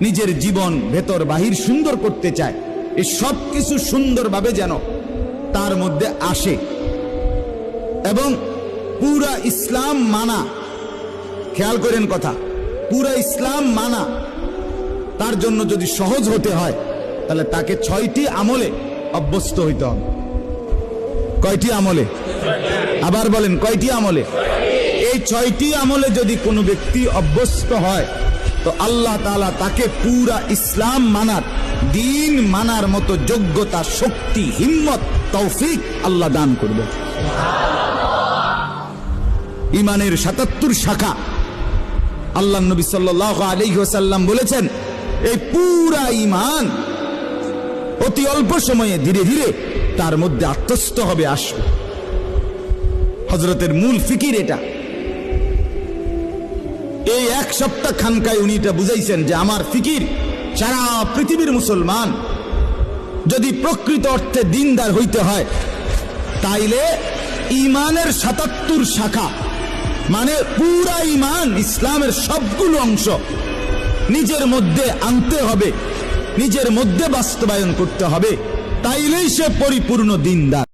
নিজের জীবন ভেতর বাহির সুন্দর করতে চায়, এই সব কিছু সুন্দরভাবে যেন তার মধ্যে আসে এবং পুরা ইসলাম মানা, খেয়াল করেন কথা, পুরা ইসলাম মানা তার জন্য যদি সহজ হতে হয় তাহলে তাকে 6টি আমলে অভ্যস্ত হইতে হবে। কয়টি আমলে? আবার বলেন, কয়টি আমলে? এই 6টি আমলে যদি কোনো ব্যক্তি অভ্যস্ত হয় তো আল্লাহ তাআলা তাকে পুরা ইসলাম মানার, দ্বীন মানার মতো যোগ্যতা, শক্তি, হিম্মত, তৌফিক আল্লাহ দান করবে। ইমানের 77 শাখা। আল্লাহ নবী সাল্লাল্লাহু আলাইহি ওয়াসাল্লাম বলেছেন, এই পুরা ঈমান অতি অল্প সময়ে ধীরে ধীরে তার মধ্যে আত্মস্থ হবে, আসবে। হযরতের মূল ফিকির এটা। এই 1 সপ্তাহ খানকায় উনি এটা বুঝাইছেন যে আমার ফিকির, সারা পৃথিবীর মুসলমান যদি প্রকৃত অর্থে দিনদার হইতে হয় তাইলে ঈমানের 77 শাখা, মানে পুরা ঈমান, ইসলামের সবগুলো অংশ নিজের মধ্যে আনতে হবে, নিজের মধ্যে বাস্তবায়ন করতে হবে, তাইলেই সে পরিপূর্ণ দিনদার।